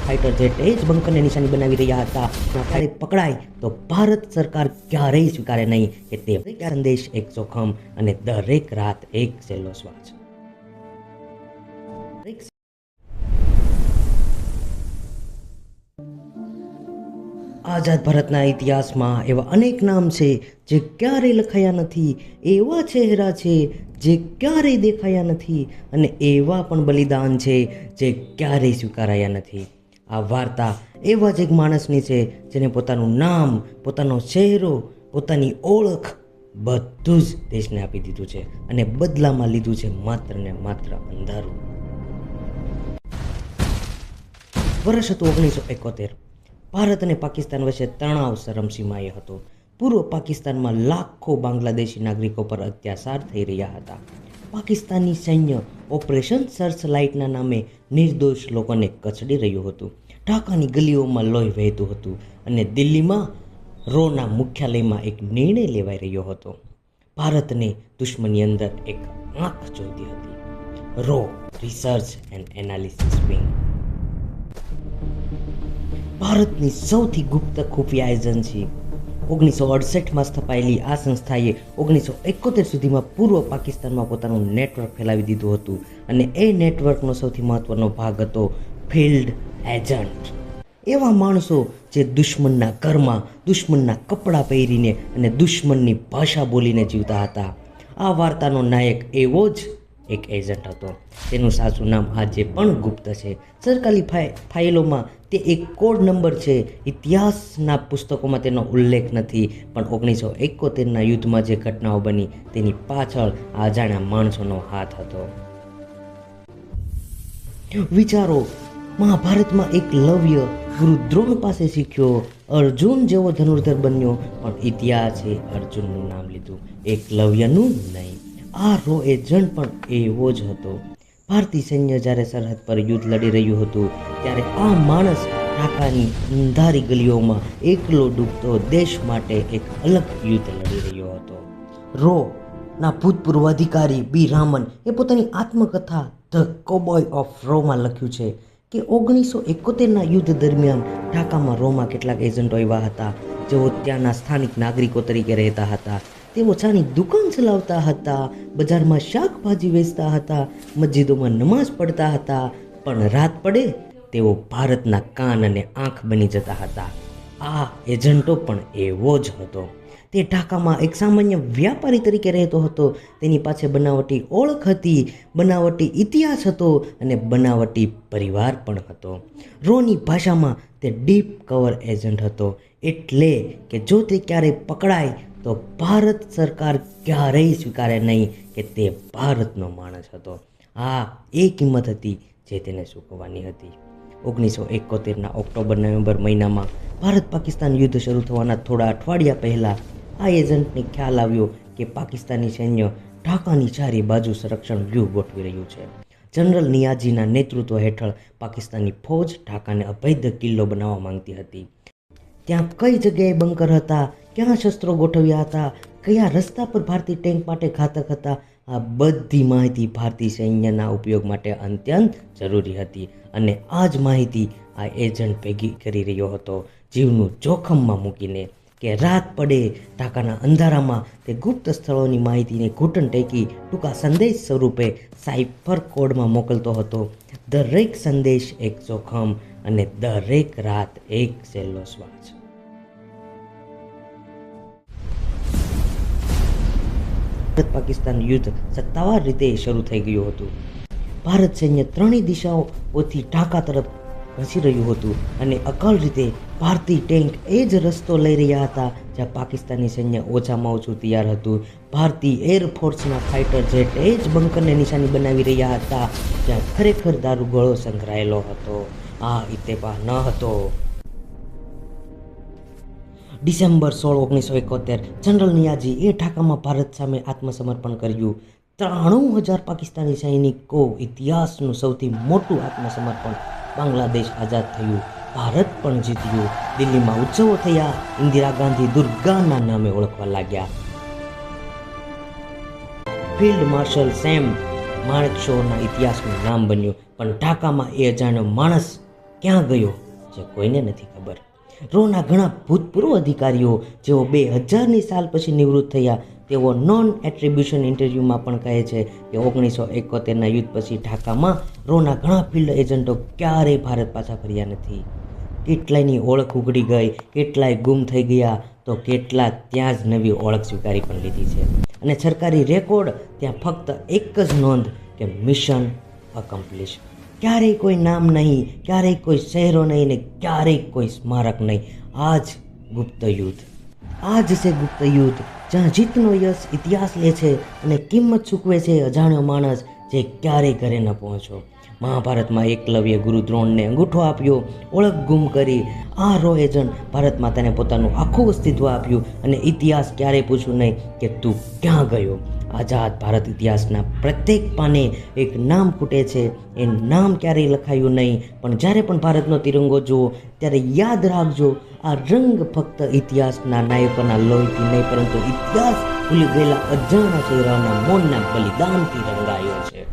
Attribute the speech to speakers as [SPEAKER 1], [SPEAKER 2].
[SPEAKER 1] Fighter jet એ જ બંકરને નિશાની બનાવી રહ્યા હતા. ત્યારે પકડાય તો ભારત સરકાર ક્યારેય સ્વીકારે નહીં કે તે સંદેશ એક જોખમ અને દરેક રાત એક છેલ્લો શ્વાસ. આઝાદ ભારતના ઇતિહાસમાં એવા અનેક નામ છે જે ક્યારેય લખાયા નથી, એવા ચહેરા છે જે ક્યારેય દેખાયા નથી, અને એવા પણ બલિદાન છે જે ક્યારેય સ્વીકારાયા નથી. આ વાર્તા એવા જ એક માણસની છે જેને પોતાનું નામ, પોતાનો ચહેરો, પોતાની ઓળખ બધું જ દેશને આપી દીધું છે અને બદલામાં લીધું છે માત્ર ને માત્ર અંધારું. વર્ષ હતું 1971. ભારત અને પાકિસ્તાન વચ્ચે તણાવ ચરમસીમાએ હતો. પૂર્વ પાકિસ્તાનમાં લાખો બાંગ્લાદેશી નાગરિકો પર અત્યાચાર થઈ રહ્યા હતા. પાકિસ્તાની સૈન્ય ઓપરેશન સર્ચ લાઇટના નામે નિર્દોષ લોકોને કચડી રહ્યું હતું. ઢાકાની ગલીઓમાં લોહી વહેતું હતું અને દિલ્હીમાં રોના મુખ્યાલયમાં એક નિર્ણય લેવાઈ રહ્યો હતો. ભારતને દુશ્મની અંદર એક આંખ જોઈતી હતી. રો રિસર્ચ એન્ડ એનાલિસિસ વિંગ ભારતની સૌથી ગુપ્ત ખુફિયા એજન્સી. 1968માં સ્થપાયેલી આ સંસ્થાએ 1971 સુધીમાં પૂર્વ પાકિસ્તાનમાં પોતાનું નેટવર્ક ફેલાવી દીધું હતું અને એ નેટવર્કનો સૌથી મહત્વનો ભાગ હતો ફિલ્ડ એજન્ટ. એવા માણસો જે દુશ્મનના ઘરમાં દુશ્મનના કપડાં પહેરીને અને દુશ્મનની ભાષા બોલીને જીવતા હતા. આ વાર્તાનો નાયક એવો જ એક એજન્ટ હતો. તેનું સાચું નામ આજે પણ ગુપ્ત છે. સરકારી ફાઇલોમાં તે એક કોડ નંબર છે. ઇતિહાસના પુસ્તકોમાં તેનો ઉલ્લેખ નથી, પણ 1971ના યુદ્ધમાં જે ઘટનાઓ બની તેની પાછળ અજાણ્યા માણસોનો હાથ હતો. વિચારો, મહાભારતમાં એક લવ્ય ગુરુ દ્રોણ પાસે શીખ્યો, અર્જુન જેવો ધનુર્ધર બન્યો, પણ ઇતિહાસે અર્જુનનું નામ લીધું, એકલવ્યનું નહીં. આ રો એજન્ટ પણ એવો જ હતો. ભારતીય સૈન્ય જ્યારે સરહદ પર યુદ્ધ લડી રહ્યું હતું ત્યારે આ માણસ ઢાકાની અંધારી ગલીઓમાં એકલો ડૂબતો દેશ માટે એક અલગ યુદ્ધ લડી રહ્યો હતો. રો ના ભૂતપૂર્વ અધિકારી બી રામન એ પોતાની આત્મકથા ધ કોબોય ઓફ રોમાં લખ્યું છે કે 1971ના યુદ્ધ દરમિયાન ઢાકામાં રોમાં કેટલાક એજન્ટો એવા હતા જેઓ ત્યાંના સ્થાનિક નાગરિકો તરીકે રહેતા હતા. તેઓ ચાની દુકાન ચલાવતા હતા, બજારમાં શાકભાજી વેચતા હતા, મસ્જિદોમાં નમાઝ પડતા હતા, પણ રાત પડે તેઓ ભારતના કાન અને આંખ બની જતા હતા. આ એજન્ટો પણ એવો જ હતો. તે ઢાકામાં એક સામાન્ય વ્યાપારી તરીકે રહેતો હતો. તેની પાસે બનાવટી ઓળખ હતી, બનાવટી ઇતિહાસ હતો અને બનાવટી પરિવાર પણ હતો. રોની ભાષામાં તે ડીપ કવર એજન્ટ હતો, એટલે કે જો તે ક્યારેય પકડાય તો ભારત સરકાર ક્યારેય સ્વીકારે નહીં કે તે ભારતનો માણસ હતો. આ એ કિંમત હતી જે તેને ચૂકવવાની હતી. 1971ના ઓક્ટોબર-નવેમ્બર મહિનામાં ભારત પાકિસ્તાન યુદ્ધ શરૂ થવાના થોડા અઠવાડિયા પહેલાં આ એજન્ટને ખ્યાલ આવ્યો કે પાકિસ્તાની સૈન્ય ઢાકાની ચારે બાજુ સંરક્ષણ વ્યૂહ ગોઠવી રહ્યું છે. જનરલ નિયાઝીના નેતૃત્વ હેઠળ પાકિસ્તાની ફૌજ ઢાકાને અભેદ્ય કિલ્લો બનાવવા માંગતી હતી. ત્યાં કઈ જગ્યાએ બંકર હતા, ક્યાં શસ્ત્રો ગોઠવ્યા હતા, કયા રસ્તા પર ભારતીય ટેન્ક માટે ઘાતક હતા, આ બધી માહિતી ભારતીય સૈન્યના ઉપયોગ માટે અત્યંત જરૂરી હતી. અને આ જ માહિતી આ એજન્ટ ભેગી કરી રહ્યો હતો, જીવનું જોખમમાં મૂકીને કે રાત પડે ઢાકાના અંધારામાં તે ગુપ્ત સ્થળોની માહિતીને ઘૂંટણ ટેકી ટૂંકા સંદેશ સ્વરૂપે સાઇફર કોડમાં મોકલતો હતો. દરેક સંદેશ એક જોખમ અને દરેક રાત એક છેલ્લો શ્વાસ. ભારત પાકિસ્તાન યુદ્ધ સત્તાવાર રીતે શરૂ થઈ ગયું હતું. ભારત સૈન્ય ત્રણેય દિશાઓથી ઢાકા તરફ ધસી રહ્યું હતું અને અકાળ રીતે ભારતીય ટેન્ક એ જ રસ્તો લઈ રહ્યા હતા જ્યાં પાકિસ્તાની સૈન્ય ઓછામાં ઓછું તૈયાર હતું. ભારતીય એરફોર્સના ફાઇટર જેટ એ જ બંકરને નિશાની બનાવી રહ્યા હતા જ્યાં ખરેખર દારૂગોળો સંગ્રહાયેલો હતો. આ ઇત્તેફાક ન હતો. ડિસેમ્બર 16, 1971 જનરલ નિયાઝી એ ઢાકામાં ભારત સામે આત્મસમર્પણ કર્યું. 93,000 પાકિસ્તાની સૈનિકો. ઇતિહાસનું સૌથી મોટું આત્મસમર્પણ. બાંગ્લાદેશ આઝાદ થયું, ભારત પણ જીત્યું. દિલ્હીમાં ઉત્સવો થયા, ઇન્દિરા ગાંધી દુર્ગાના નામે ઓળખવા લાગ્યા. ફિલ્ડ માર્શલ સેમ માણેકશોના ઇતિહાસનું નામ બન્યું. પણ ઢાકામાં એ અજાણ્યો માણસ ક્યાં ગયો જે કોઈને નથી ખબર. રોના ઘણા ભૂતપૂર્વ અધિકારીઓ જેઓ 2000ની સાલ પછી નિવૃત્ત થયા તેઓ નોન એટ્રીબ્યુશન ઇન્ટરવ્યૂમાં પણ કહે છે કે 1971ના યુદ્ધ પછી ઢાકામાં રોના ઘણા ફિલ્ડ એજન્ટો ક્યારેય ભારત પાછા ફર્યા નથી. કેટલાયની ઓળખ ઉઘડી ગઈ, કેટલાય ગુમ થઈ ગયા, તો કેટલાક ત્યાં જ નવી ઓળખ સ્વીકારી પણ લીધી છે. અને સરકારી રેકોર્ડ ત્યાં ફક્ત એક જ નોંધ કે મિશન અકમ્પ્લિશ. ક્યારેય કોઈ નામ નહીં, ક્યારેય કોઈ શહેરો નહીં ને ક્યારેય કોઈ સ્મારક નહીં. આ જ ગુપ્ત યુદ્ધ, આ જ છે ગુપ્ત યુદ્ધ જ્યાં જીતનો યશ ઇતિહાસ લે છે અને કિંમત ચૂકવે છે અજાણ્યો માણસ જે ક્યારેય ઘરે ન પહોંચ્યો. મહાભારતમાં એકલવ્ય ગુરુ દ્રોણને અંગૂઠો આપ્યો, ઓળખ ગુમ કરી. આ રો એજન્ટ ભારત માતાને પોતાનું આખું અસ્તિત્વ આપ્યું અને ઇતિહાસ ક્યારેય પૂછ્યું નહીં કે તું ક્યાં ગયો. આઝાદ ભારત ઇતિહાસના પ્રત્યેક પાને એક નામ ફૂટે છે. એ નામ ક્યારેય લખાયું નહીં, પણ જ્યારે પણ ભારતનો તિરંગો જુઓ ત્યારે યાદ રાખજો, આ રંગ ફક્ત ઇતિહાસના નાયકોના લોહીથી નહીં, પરંતુ ઇતિહાસ ભૂલી ગયેલા અજાણા ચહેરાના મૌનના બલિદાનથી રંગાયો છે.